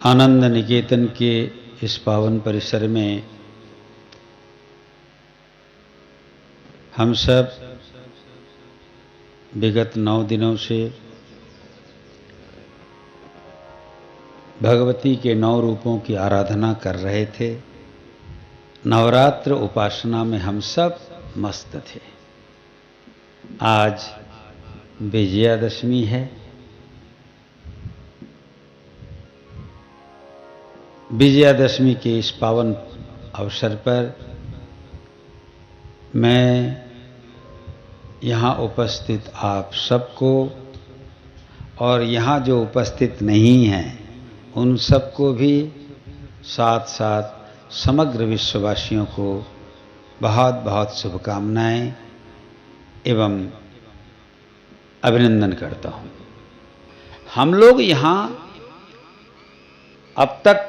आनंद निकेतन के इस पावन परिसर में हम सब विगत 9 दिनों से भगवती के 9 रूपों की आराधना कर रहे थे। नवरात्र उपासना में हम सब मस्त थे। आज विजयादशमी है। विजयादशमी के इस पावन अवसर पर मैं यहाँ उपस्थित आप सबको और यहाँ जो उपस्थित नहीं हैं उन सबको भी साथ साथ समग्र विश्ववासियों को बहुत बहुत शुभकामनाएं एवं अभिनंदन करता हूँ। हम लोग यहाँ अब तक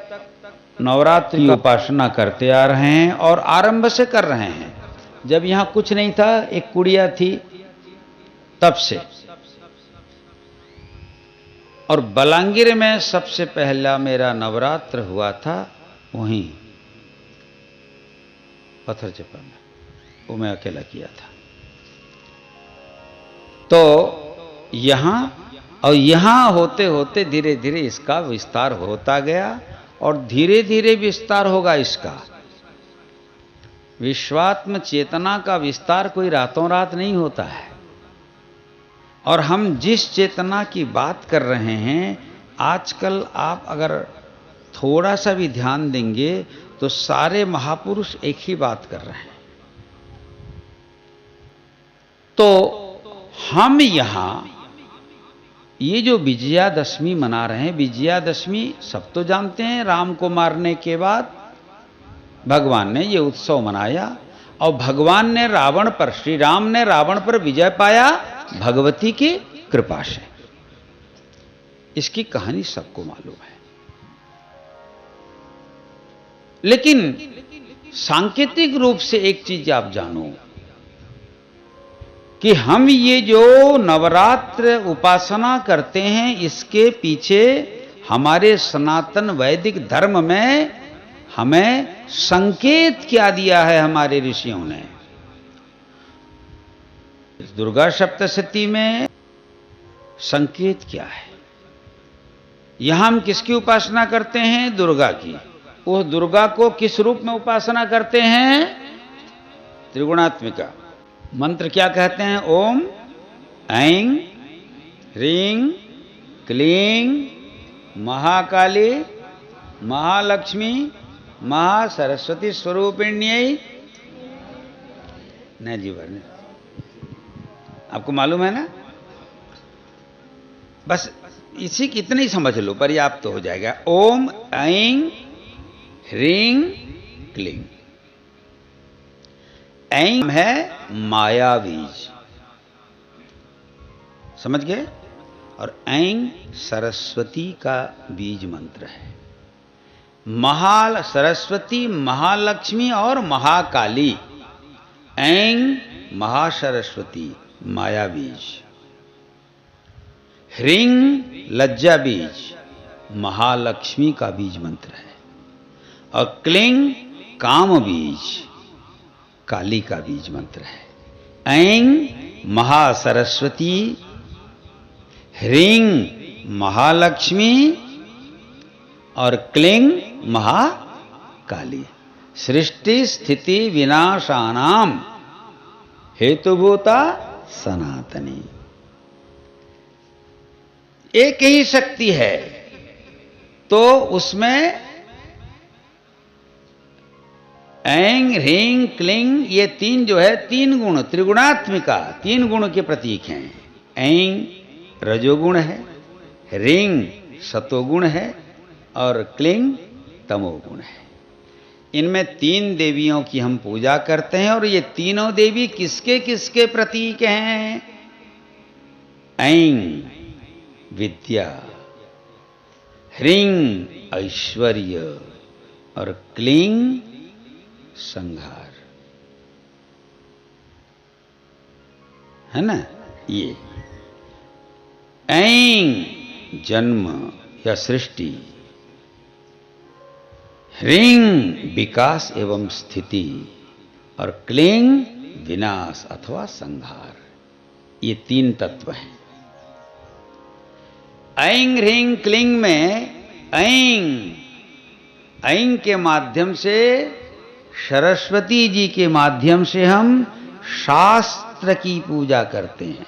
नवरात्रि की उपासना करते आ रहे हैं और आरंभ से कर रहे हैं। जब यहाँ कुछ नहीं था, एक कुड़िया थी, तब से। और बलांगीर में सबसे पहला मेरा नवरात्र हुआ था वहीं पत्थर चप्पा में, वो मैं अकेला किया था। तो यहाँ होते होते धीरे धीरे इसका विस्तार होता गया और धीरे धीरे विस्तार होगा इसका। विश्वात्म चेतना का विस्तार कोई रातों रात नहीं होता है। और हम जिस चेतना की बात कर रहे हैं, आजकल आप अगर थोड़ा सा भी ध्यान देंगे तो सारे महापुरुष एक ही बात कर रहे हैं। तो हम यहां ये जो विजयादशमी मना रहे हैं, विजयादशमी सब तो जानते हैं, राम को मारने के बाद भगवान ने ये उत्सव मनाया और भगवान ने रावण पर, श्री राम ने रावण पर विजय पाया भगवती की कृपा से। इसकी कहानी सबको मालूम है। लेकिन सांकेतिक रूप से एक चीज आप जानो कि हम ये जो नवरात्र उपासना करते हैं, इसके पीछे हमारे सनातन वैदिक धर्म में हमें संकेत क्या दिया है हमारे ऋषियों ने। दुर्गा सप्तशती में संकेत क्या है? यहां हम किसकी उपासना करते हैं? दुर्गा की। वो दुर्गा को किस रूप में उपासना करते हैं? त्रिगुणात्मिका। मंत्र क्या कहते हैं? ओम ऐं ह्रीं क्लीं महाकाली महालक्ष्मी महासरस्वती स्वरूपिण्यै। नहीं जी भरने, आपको मालूम है ना? बस इसी इतने ही समझ लो, पर्याप्त तो हो जाएगा। ओम ऐं ह्रीं क्लीं। ऐं है माया बीज, समझ गए? और ऐं सरस्वती का बीज मंत्र है। सरस्वती, महालक्ष्मी और महाकाली। ऐं महासरस्वती माया बीज, ह्रीं लज्जा बीज महालक्ष्मी का बीज मंत्र है और क्लीं काम बीज काली का बीज मंत्र है। ऐं महासरस्वती, ह्रीं महालक्ष्मी और क्लीं महाकाली। सृष्टि स्थिति विनाशानाम हेतुभूता सनातनी। एक ही शक्ति है, तो उसमें ऐं ह्रीं क्लीं ये तीन जो है, 3 गुण, त्रिगुणात्मिका 3 गुण के प्रतीक हैं। ऐं रजोगुण है, ह्रीं सतोगुण है और क्लीं तमोगुण है। इनमें 3 देवियों की हम पूजा करते हैं और ये तीनों देवी किसके किसके प्रतीक हैं? ऐं विद्या, ह्रीं ऐश्वर्य और क्लीं संहार, है ना? ये ऐं जन्म या सृष्टि, ह्रीं विकास एवं स्थिति और क्लीं विनाश अथवा संहार, ये तीन तत्व हैं। ऐं ह्रीं क्लीं में ऐं, ऐं के माध्यम से, सरस्वती जी के माध्यम से हम शास्त्र की पूजा करते हैं।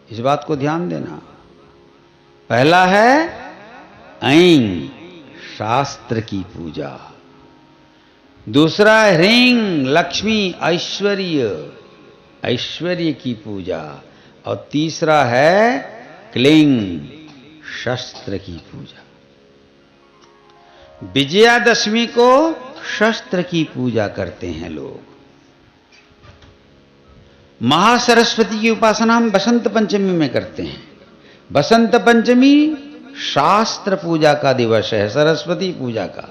इस बात को ध्यान देना। पहला है ऐं, शास्त्र की पूजा। दूसरा ह्रीं, लक्ष्मी ऐश्वर्य, ऐश्वर्य की पूजा। और तीसरा है क्लीं, शस्त्र की पूजा। विजयादशमी को शस्त्र की पूजा करते हैं लोग। महासरस्वती की उपासना हम बसंत पंचमी में करते हैं। बसंत पंचमी शास्त्र पूजा का दिवस है, सरस्वती पूजा का।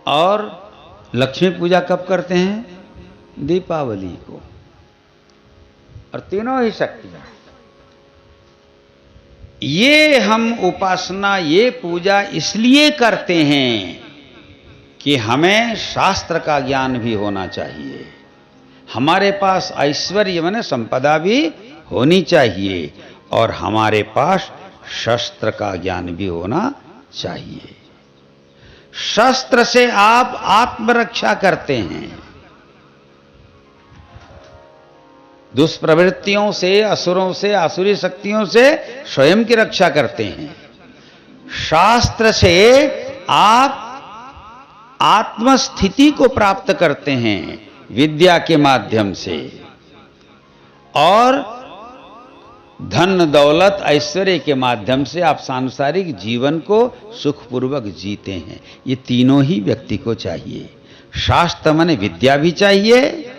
और लक्ष्मी पूजा कब करते हैं? दीपावली को। और तीनों ही शक्तियां। ये हम उपासना, ये पूजा इसलिए करते हैं कि हमें शास्त्र का ज्ञान भी होना चाहिए, हमारे पास ऐश्वर्य माने संपदा भी होनी चाहिए, और हमारे पास शस्त्र का ज्ञान भी होना चाहिए। शस्त्र से आप आत्मरक्षा करते हैं, दुष्प्रवृत्तियों से, असुरों से, आसुरी शक्तियों से स्वयं की रक्षा करते हैं। शास्त्र से आप आत्मस्थिति को प्राप्त करते हैं विद्या के माध्यम से, और धन दौलत ऐश्वर्य के माध्यम से आप सांसारिक जीवन को सुखपूर्वक जीते हैं। ये तीनों ही व्यक्ति को चाहिए। शास्त्र माने विद्या भी चाहिए,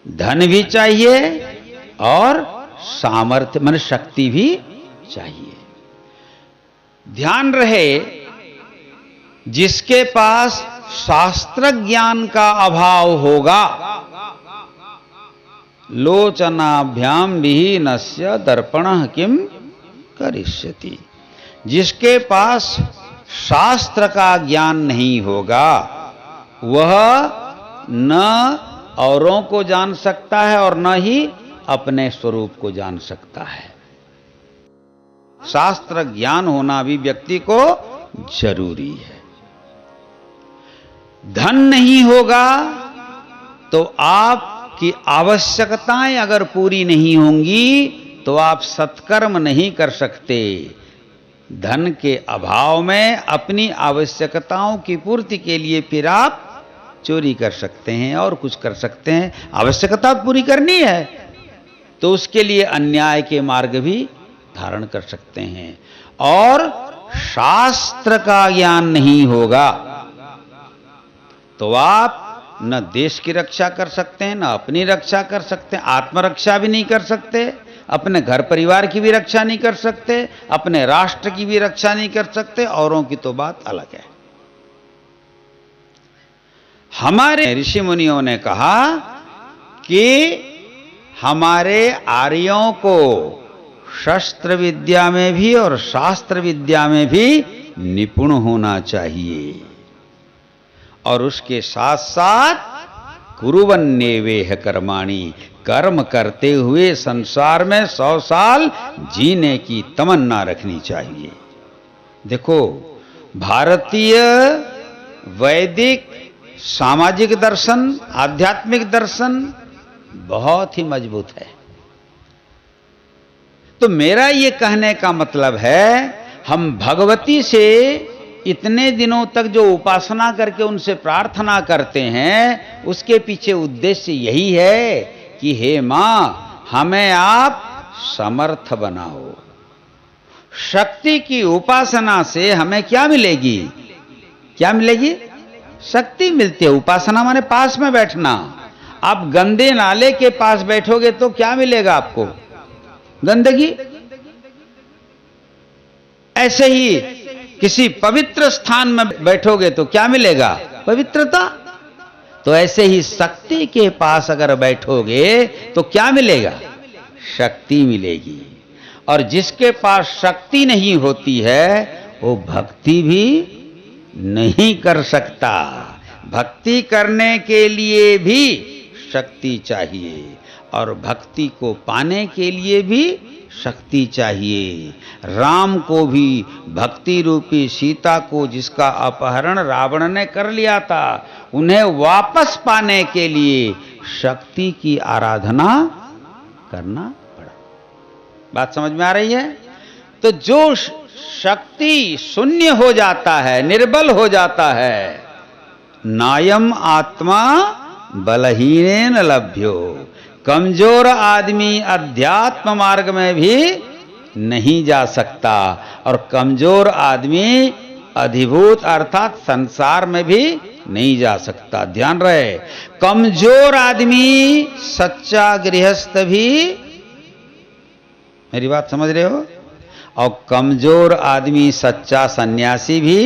धन भी चाहिए, और सामर्थ्य माने शक्ति भी चाहिए। ध्यान रहे, जिसके पास शास्त्र ज्ञान का अभाव होगा, लोचनाभ्याम विहीनस्य दर्पणः किम करिष्यति। जिसके पास शास्त्र का ज्ञान नहीं होगा, वह न औरों को जान सकता है और न ही अपने स्वरूप को जान सकता है। शास्त्र ज्ञान होना भी व्यक्ति को जरूरी है। धन नहीं होगा तो आपकी आवश्यकताएं अगर पूरी नहीं होंगी तो आप सत्कर्म नहीं कर सकते। धन के अभाव में अपनी आवश्यकताओं की पूर्ति के लिए फिर आप चोरी कर सकते हैं और कुछ कर सकते हैं। आवश्यकता पूरी करनी है तो उसके लिए अन्याय के मार्ग भी धारण कर सकते हैं। और शास्त्र का ज्ञान नहीं होगा तो आप न देश की रक्षा कर सकते हैं, न अपनी रक्षा कर सकते हैं, आत्मरक्षा भी नहीं कर सकते, अपने घर परिवार की भी रक्षा नहीं कर सकते, अपने राष्ट्र की भी रक्षा नहीं कर सकते, औरों की तो बात अलग है। हमारे ऋषि मुनियों ने कहा कि हमारे आर्यों को शस्त्र विद्या में भी और शास्त्र विद्या में भी निपुण होना चाहिए, और उसके साथ साथ कुरुवन्नेवेह कर्माणि, कर्म करते हुए संसार में 100 साल जीने की तमन्ना रखनी चाहिए। देखो, भारतीय वैदिक सामाजिक दर्शन, आध्यात्मिक दर्शन बहुत ही मजबूत है। तो मेरा ये कहने का मतलब है, हम भगवती से इतने दिनों तक जो उपासना करके उनसे प्रार्थना करते हैं, उसके पीछे उद्देश्य यही है कि हे मां, हमें आप समर्थ बनाओ। शक्ति की उपासना से हमें क्या मिलेगी? क्या मिलेगी? शक्ति मिलती है। उपासना माने पास में बैठना। आप गंदे नाले के पास बैठोगे तो क्या मिलेगा आपको? गंदगी। ऐसे ही किसी पवित्र स्थान में बैठोगे तो क्या मिलेगा? पवित्रता। तो ऐसे ही शक्ति के पास अगर बैठोगे तो क्या मिलेगा? शक्ति मिलेगी। और जिसके पास शक्ति नहीं होती है वो भक्ति भी नहीं कर सकता। भक्ति करने के लिए भी शक्ति चाहिए और भक्ति को पाने के लिए भी शक्ति चाहिए। राम को भी भक्ति रूपी सीता को जिसका अपहरण रावण ने कर लिया था, उन्हें वापस पाने के लिए शक्ति की आराधना करना पड़ा। बात समझ में आ रही है? तो जो शक्ति शून्य हो जाता है, निर्बल हो जाता है, नायम आत्मा बलहीनेन लभ्यो, कमजोर आदमी अध्यात्म मार्ग में भी नहीं जा सकता और कमजोर आदमी अधिभूत अर्थात संसार में भी नहीं जा सकता। ध्यान रहे, कमजोर आदमी सच्चा गृहस्थ भी, मेरी बात समझ रहे हो, और कमजोर आदमी सच्चा सन्यासी भी।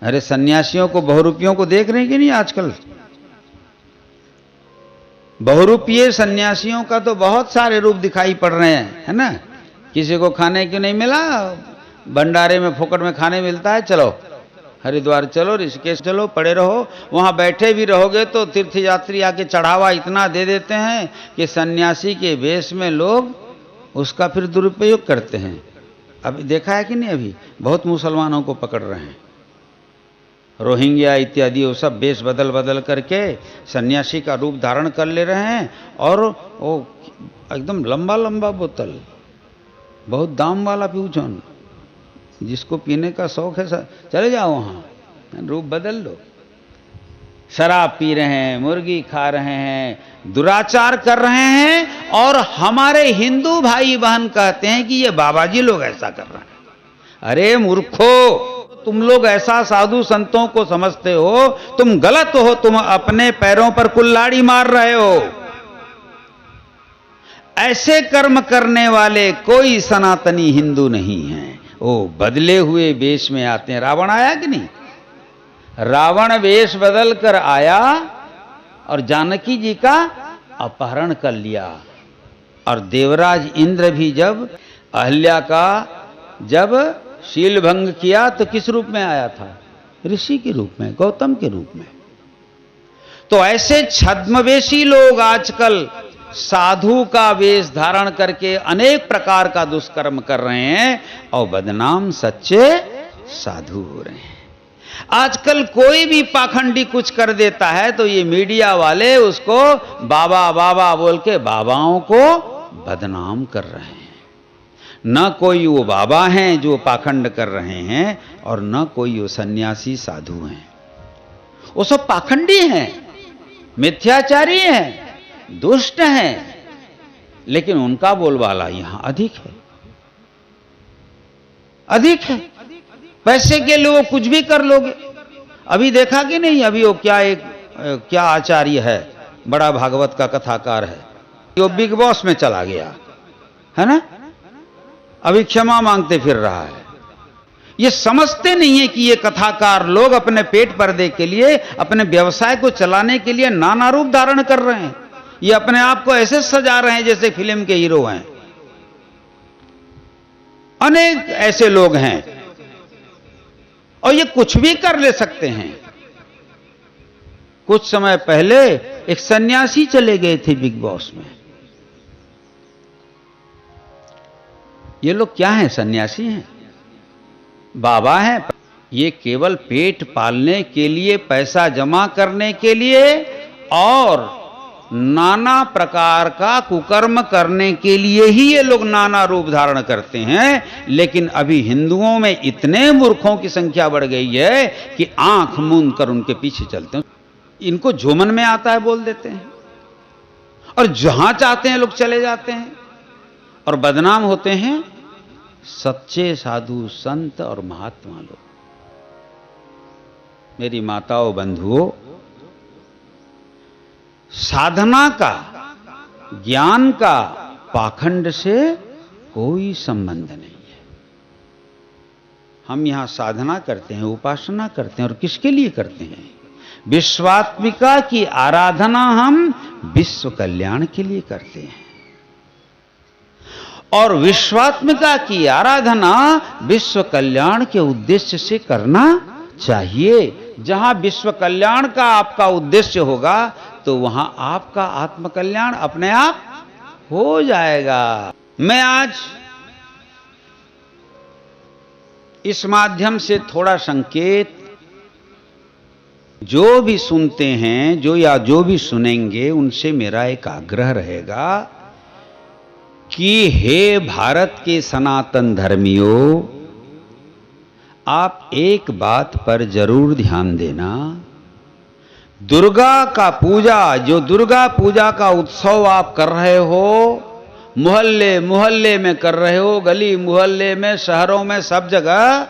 अरे सन्यासियों को, बहुरूपियों को देख रहे हैं कि नहीं आजकल? बहुरूपीय सन्यासियों का तो बहुत सारे रूप दिखाई पड़ रहे हैं, है ना? किसी को खाने क्यों नहीं मिला, भंडारे में फोकट में खाने मिलता है, चलो हरिद्वार चलो, ऋषिकेश चलो, पड़े रहो, वहां बैठे भी रहोगे तो तीर्थयात्री आके चढ़ावा इतना दे देते हैं कि सन्यासी के वेश में लोग उसका फिर दुरुपयोग करते हैं। अभी देखा है कि नहीं? अभी बहुत मुसलमानों को पकड़ रहे हैं, रोहिंग्या इत्यादि, वो सब वेश बदल बदल करके सन्यासी का रूप धारण कर ले रहे हैं और वो एकदम लंबा लंबा बोतल, बहुत दाम वाला पीऊचन, जिसको पीने का शौक है चले जाओ वहाँ, रूप बदल लो। शराब पी रहे हैं, मुर्गी खा रहे हैं, दुराचार कर रहे हैं और हमारे हिंदू भाई बहन कहते हैं कि ये बाबा जी लोग ऐसा कर रहे हैं। अरे मूर्खो, तुम लोग ऐसा साधु संतों को समझते हो, तुम गलत हो, तुम अपने पैरों पर कुल्हाड़ी मार रहे हो। ऐसे कर्म करने वाले कोई सनातनी हिंदू नहीं है, वो बदले हुए वेश में आते हैं। रावण आया कि नहीं? रावण वेश बदल कर आया और जानकी जी का अपहरण कर लिया। और देवराज इंद्र भी जब अहल्या का जब शील भंग किया तो किस रूप में आया था? ऋषि के रूप में, गौतम के रूप में। तो ऐसे छद्मवेशी लोग आजकल साधु का वेश धारण करके अनेक प्रकार का दुष्कर्म कर रहे हैं और बदनाम सच्चे साधु हो रहे हैं। आजकल कोई भी पाखंडी कुछ कर देता है तो ये मीडिया वाले उसको बाबा बाबा बोल के बाबाओं को बदनाम कर रहे हैं। न कोई वो बाबा हैं जो पाखंड कर रहे हैं और न कोई वो सन्यासी साधु हैं, वो सब पाखंडी हैं, मिथ्याचारी हैं, दुष्ट हैं, लेकिन उनका बोलबाला यहां अधिक है, अधिक है। पैसे के लिए वो कुछ भी कर लोगे। अभी देखा कि नहीं? अभी वो क्या आचार्य है, बड़ा भागवत का कथाकार है, वो बिग बॉस में चला गया है ना, अभी क्षमा मांगते फिर रहा है। ये समझते नहीं है कि ये कथाकार लोग अपने पेट पर्दे के लिए, अपने व्यवसाय को चलाने के लिए नाना रूप धारण कर रहे हैं। ये अपने आप को ऐसे सजा रहे हैं जैसे फिल्म के हीरो हैं। अनेक ऐसे लोग हैं और ये कुछ भी कर ले सकते हैं। कुछ समय पहले एक सन्यासी चले गए थे बिग बॉस में। ये लोग क्या हैं? सन्यासी हैं, बाबा हैं। ये केवल पेट पालने के लिए, पैसा जमा करने के लिए और नाना प्रकार का कुकर्म करने के लिए ही ये लोग नाना रूप धारण करते हैं। लेकिन अभी हिंदुओं में इतने मूर्खों की संख्या बढ़ गई है कि आंख मूंद कर उनके पीछे चलते हैं। इनको जो मन में आता है बोल देते हैं और जहां चाहते हैं लोग चले जाते हैं और बदनाम होते हैं सच्चे साधु संत और महात्मा लोग। मेरी माताओं बंधुओं, साधना का, ज्ञान का पाखंड से कोई संबंध नहीं है। हम यहां साधना करते हैं, उपासना करते हैं और किसके लिए करते हैं? विश्वात्मिका की आराधना हम विश्व कल्याण के लिए करते हैं। और विश्वात्मिका की आराधना विश्व कल्याण के उद्देश्य से करना चाहिए। जहां विश्व कल्याण का आपका उद्देश्य होगा तो वहां आपका आत्म कल्याण अपने आप हो जाएगा। मैं आज इस माध्यम से थोड़ा संकेत, जो भी सुनते हैं जो भी सुनेंगे उनसे मेरा एक आग्रह रहेगा कि हे भारत के सनातन धर्मियों, आप एक बात पर जरूर ध्यान देना। दुर्गा का पूजा, जो दुर्गा पूजा का उत्सव आप कर रहे हो, मोहल्ले मोहल्ले में कर रहे हो, गली मोहल्ले में, शहरों में, सब जगह,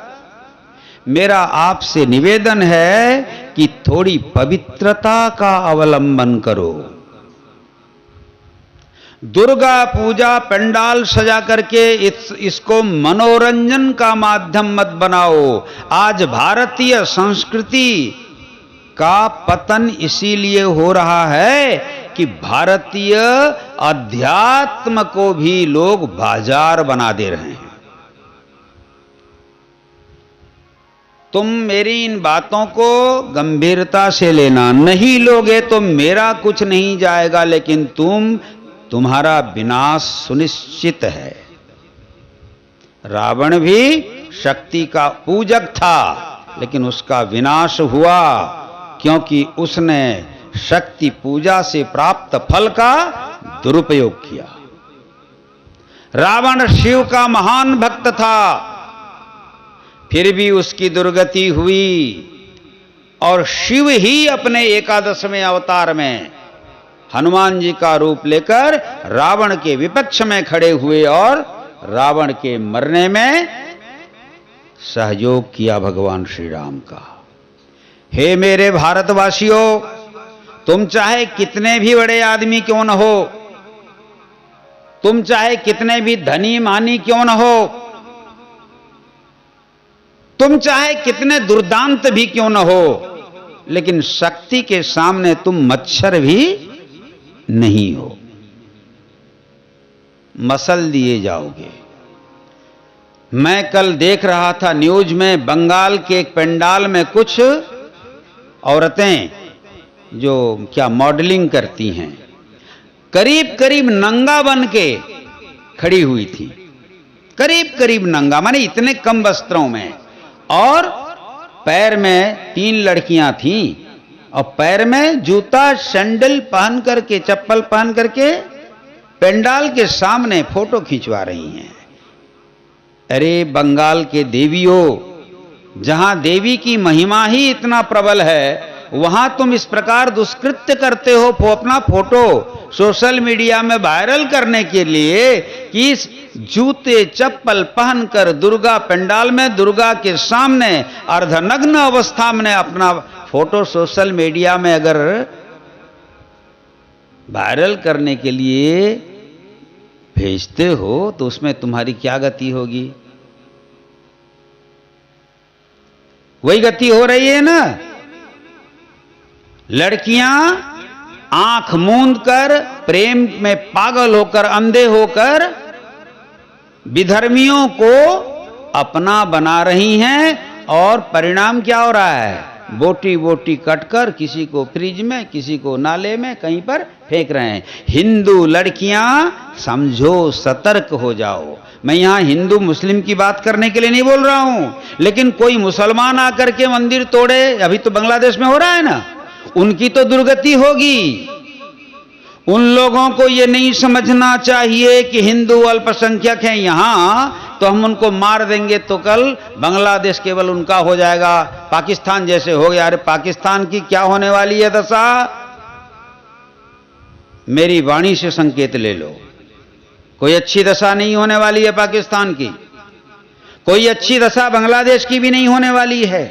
मेरा आपसे निवेदन है कि थोड़ी पवित्रता का अवलंबन करो। दुर्गा पूजा पंडाल सजा करके इसको मनोरंजन का माध्यम मत बनाओ। आज भारतीय संस्कृति का पतन इसीलिए हो रहा है कि भारतीय अध्यात्म को भी लोग बाजार बना दे रहे हैं। तुम मेरी इन बातों को गंभीरता से लेना, नहीं लोगे तो मेरा कुछ नहीं जाएगा, लेकिन तुम्हारा विनाश सुनिश्चित है। रावण भी शक्ति का पूजक था, लेकिन उसका विनाश हुआ क्योंकि उसने शक्ति पूजा से प्राप्त फल का दुरुपयोग किया। रावण शिव का महान भक्त था, फिर भी उसकी दुर्गति हुई और शिव ही अपने 11वें अवतार में हनुमान जी का रूप लेकर रावण के विपक्ष में खड़े हुए और रावण के मरने में सहयोग किया भगवान श्री राम का। हे मेरे भारतवासियों, तुम चाहे कितने भी बड़े आदमी क्यों न हो, तुम चाहे कितने भी धनी मानी क्यों न हो, तुम चाहे कितने दुर्दांत भी क्यों न हो, लेकिन शक्ति के सामने तुम मच्छर भी नहीं हो, मसल दिए जाओगे। मैं कल देख रहा था न्यूज में, बंगाल के एक पंडाल में कुछ औरतें जो क्या मॉडलिंग करती हैं, करीब करीब नंगा बन के खड़ी हुई थी, करीब करीब नंगा, माने इतने कम वस्त्रों में, और पैर में 3 लड़कियां थीं और पैर में जूता सैंडल पहन करके, चप्पल पहन करके पंडाल के सामने फोटो खिंचवा रही हैं। अरे बंगाल के देवियों, जहां देवी की महिमा ही इतना प्रबल है, वहां तुम इस प्रकार दुष्कृत्य करते हो, अपना फोटो सोशल मीडिया में वायरल करने के लिए कि इस जूते चप्पल पहनकर दुर्गा पंडाल में, दुर्गा के सामने अर्धनग्न अवस्था में अपना फोटो सोशल मीडिया में अगर वायरल करने के लिए भेजते हो तो उसमें तुम्हारी क्या गति होगी? वही गति हो रही है ना। लड़कियां आंख मूंद कर, प्रेम में पागल होकर, अंधे होकर विधर्मियों को अपना बना रही हैं और परिणाम क्या हो रहा है? बोटी बोटी कटकर किसी को फ्रिज में, किसी को नाले में, कहीं पर फेंक रहे हैं। हिंदू लड़कियां समझो, सतर्क हो जाओ। मैं यहां हिंदू मुस्लिम की बात करने के लिए नहीं बोल रहा हूं, लेकिन कोई मुसलमान आकर के मंदिर तोड़े, अभी तो बांग्लादेश में हो रहा है ना, उनकी तो दुर्गति होगी। उन लोगों को यह नहीं समझना चाहिए कि हिंदू अल्पसंख्यक हैं यहां तो हम उनको मार देंगे तो कल बांग्लादेश केवल उनका हो जाएगा, पाकिस्तान जैसे हो गया। अरे पाकिस्तान की क्या होने वाली है दशा? मेरी वाणी से संकेत ले लो, कोई अच्छी दशा नहीं होने वाली है पाकिस्तान की, कोई अच्छी दशा बांग्लादेश की भी नहीं होने वाली है।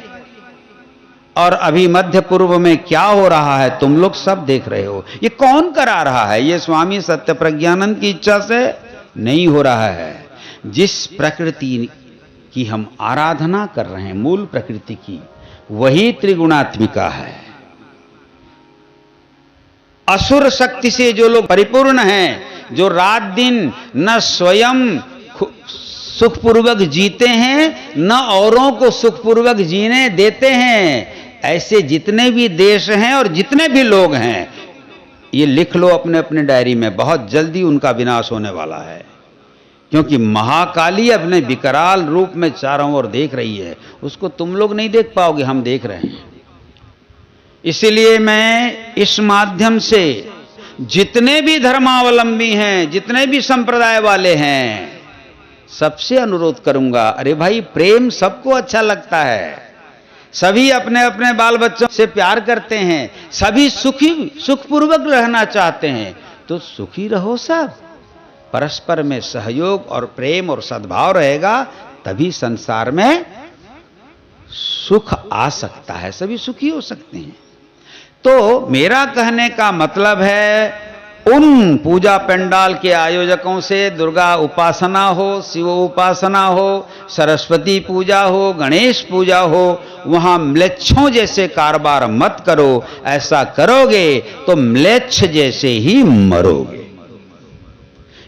और अभी मध्य पूर्व में क्या हो रहा है तुम लोग सब देख रहे हो। ये कौन करा रहा है? ये स्वामी सत्य प्रज्ञानंद की इच्छा से नहीं हो रहा है। जिस प्रकृति की हम आराधना कर रहे हैं, मूल प्रकृति की, वही त्रिगुणात्मिका है। असुर शक्ति से जो लोग परिपूर्ण हैं, जो रात दिन न स्वयं सुखपूर्वक जीते हैं न औरों को सुखपूर्वक जीने देते हैं, ऐसे जितने भी देश हैं और जितने भी लोग हैं, ये लिख लो अपने अपने डायरी में, बहुत जल्दी उनका विनाश होने वाला है। क्योंकि महाकाली अपने विकराल रूप में चारों ओर देख रही है। उसको तुम लोग नहीं देख पाओगे, हम देख रहे हैं। इसलिए मैं इस माध्यम से जितने भी धर्मावलंबी हैं, जितने भी संप्रदाय वाले हैं, सबसे अनुरोध करूंगा, अरे भाई प्रेम सबको अच्छा लगता है, सभी अपने अपने बाल बच्चों से प्यार करते हैं, सभी सुखपूर्वक रहना चाहते हैं, तो सुखी रहो सब। परस्पर में सहयोग और प्रेम और सद्भाव रहेगा, तभी संसार में सुख आ सकता है, सभी सुखी हो सकते हैं। तो मेरा कहने का मतलब है, उन पूजा पंडाल के आयोजकों से दुर्गा उपासना हो, शिव उपासना हो, सरस्वती पूजा हो, गणेश पूजा हो, वहां म्लेच्छों जैसे कारोबार मत करो। ऐसा करोगे तो म्लेच्छ जैसे ही मरोगे।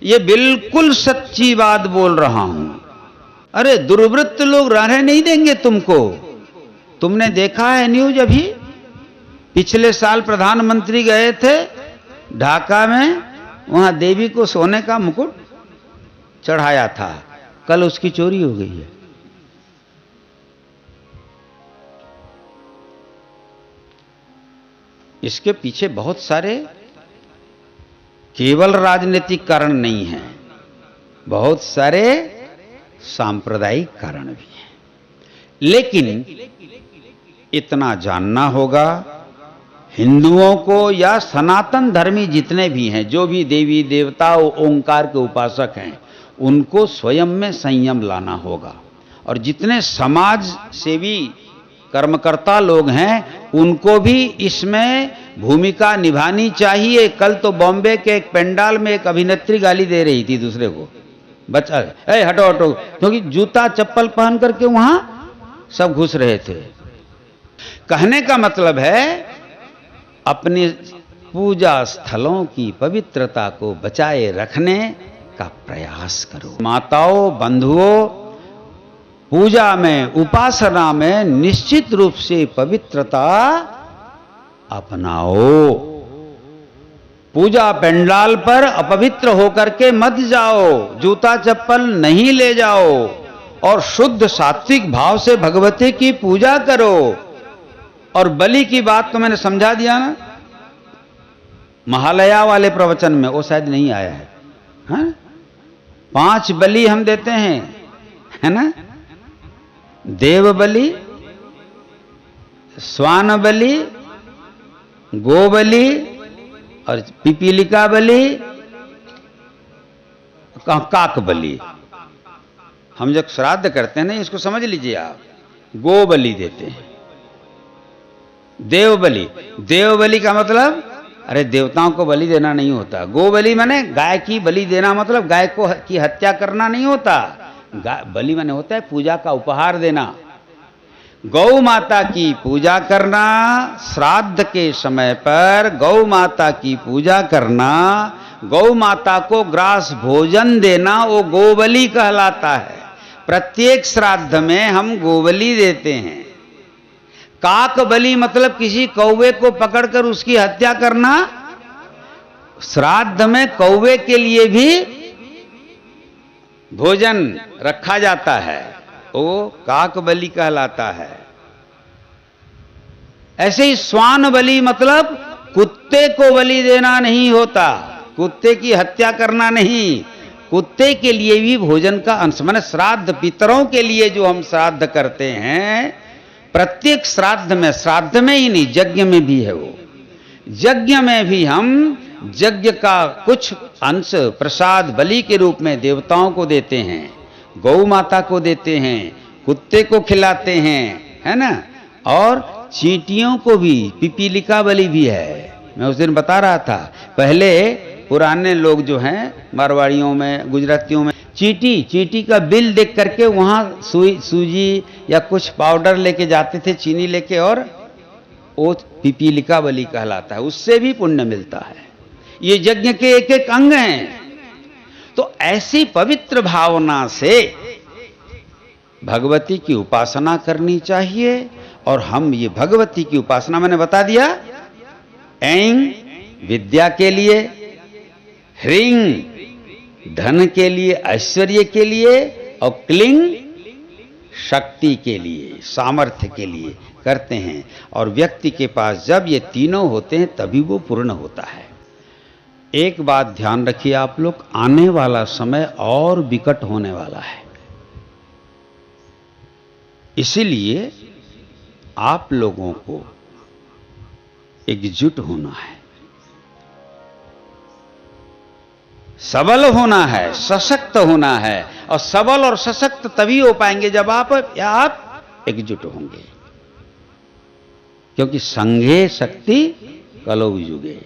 ये बिल्कुल सच्ची बात बोल रहा हूं। अरे दुर्वृत्त लोग रहने नहीं देंगे तुमको। तुमने देखा है न्यूज, अभी पिछले साल प्रधानमंत्री गए थे ढाका में, वहां देवी को सोने का मुकुट चढ़ाया था, कल उसकी चोरी हो गई है। इसके पीछे बहुत सारे केवल राजनीतिक कारण नहीं हैं, बहुत सारे सांप्रदायिक कारण भी हैं। लेकिन इतना जानना होगा, हिंदुओं को या सनातन धर्मी जितने भी हैं, जो भी देवी देवता ओंकार के उपासक हैं, उनको स्वयं में संयम लाना होगा। और जितने समाज सेवी कर्मकर्ता लोग हैं, उनको भी इसमें भूमिका निभानी चाहिए। कल तो बॉम्बे के एक पंडाल में एक अभिनेत्री गाली दे रही थी दूसरे को, बच्चा हटो हटो, क्योंकि जूता चप्पल पहन करके वहां सब घुस रहे थे। कहने का मतलब है, अपने पूजा स्थलों की पवित्रता को बचाए रखने का प्रयास करो। माताओं, बंधुओं, पूजा में, उपासना में निश्चित रूप से पवित्रता अपनाओ। पूजा पंडाल पर अपवित्र होकर के मत जाओ, जूता चप्पल नहीं ले जाओ, और शुद्ध सात्विक भाव से भगवती की पूजा करो। और बलि की बात तो मैंने समझा दिया ना, महालया वाले प्रवचन में, वो शायद नहीं आया है, हाँ? 5 बलि हम देते हैं, है ना? देव बलि, स्वान बलि, गो बलि और पिपीलिका बलि, काक बलि। हम जब श्राद्ध करते हैं ना, इसको समझ लीजिए आप, गो बलि देते हैं। देव बलि, देव बलि का मतलब, अरे देवताओं को बलि देना नहीं होता। गो बलि माने गाय की बलि देना, मतलब गाय को की हत्या करना नहीं होता। बलि माने होता है पूजा का उपहार देना। गौ माता की पूजा करना, श्राद्ध के समय पर गौ माता की पूजा करना, गौ माता को ग्रास भोजन देना, वो गोबलि कहलाता है। प्रत्येक श्राद्ध में हम गोबलि देते हैं। काक बलि मतलब किसी कौवे को पकड़कर उसकी हत्या करना। श्राद्ध में कौवे के लिए भी भोजन रखा जाता है, वो काक बलि कहलाता है। ऐसे ही स्वान बलि मतलब कुत्ते को बलि देना नहीं होता, कुत्ते की हत्या करना नहीं, कुत्ते के लिए भी भोजन का अंश। माने श्राद्ध, पितरों के लिए जो हम श्राद्ध करते हैं, प्रत्येक श्राद्ध में ही नहीं, यज्ञ में भी है वो। यज्ञ में भी हम यज्ञ का कुछ अंश प्रसाद बलि के रूप में देवताओं को देते हैं, गौ माता को देते हैं, कुत्ते को खिलाते हैं, है ना? और चींटियों को भी पिपीलिका बलि भी है। मैं उस दिन बता रहा था, पहले पुराने लोग जो हैं मारवाड़ियों में, गुजरातियों में, चींटी का बिल देख करके वहां सूजी या कुछ पाउडर लेके जाते थे, चीनी लेके, और वो पिपीलिका बलि कहलाता है। उससे भी पुण्य मिलता है। ये यज्ञ के एक एक अंग हैं। तो ऐसी पवित्र भावना से भगवती की उपासना करनी चाहिए। और हम ये भगवती की उपासना मैंने बता दिया, ऐं विद्या के लिए, ह्रीं धन के लिए, ऐश्वर्य के लिए, और क्लिंग शक्ति के लिए, सामर्थ्य के लिए करते हैं। और व्यक्ति के पास जब ये तीनों होते हैं तभी वो पूर्ण होता है। एक बात ध्यान रखिए आप लोग, आने वाला समय और विकट होने वाला है, इसीलिए आप लोगों को एकजुट होना है, सबल होना है, सशक्त होना है। और सबल और सशक्त तभी हो पाएंगे जब आप एकजुट होंगे, क्योंकि संघे शक्ति कलौ युगे,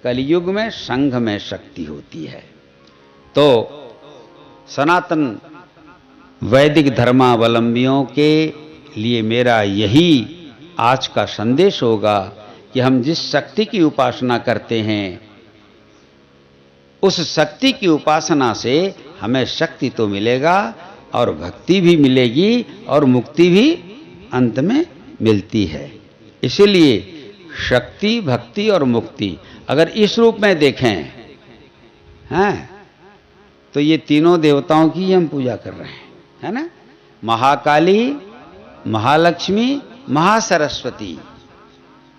कलयुग में संघ में शक्ति होती है। तो सनातन वैदिक धर्मावलंबियों के लिए मेरा यही आज का संदेश होगा कि हम जिस शक्ति की उपासना करते हैं, उस शक्ति की उपासना से हमें शक्ति तो मिलेगा और भक्ति भी मिलेगी और मुक्ति भी अंत में मिलती है। इसीलिए शक्ति, भक्ति और मुक्ति अगर इस रूप में देखें, हैं, तो ये तीनों देवताओं की हम पूजा कर रहे हैं, है ना। महाकाली, महालक्ष्मी, महासरस्वती।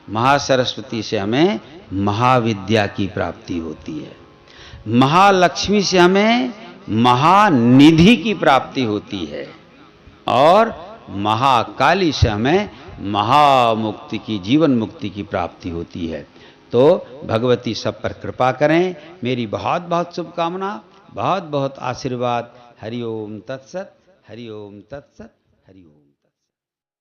महासरस्वती से हमें महाविद्या की प्राप्ति होती है, महालक्ष्मी से हमें महानिधि की प्राप्ति होती है, और महाकाली से हमें महामुक्ति की, जीवन मुक्ति की प्राप्ति होती है। तो भगवती सब पर कृपा करें। मेरी बहुत बहुत शुभकामना, बहुत बहुत आशीर्वाद। हरि ओम तत्सत, हरि ओम तत्सत, हरि ओम।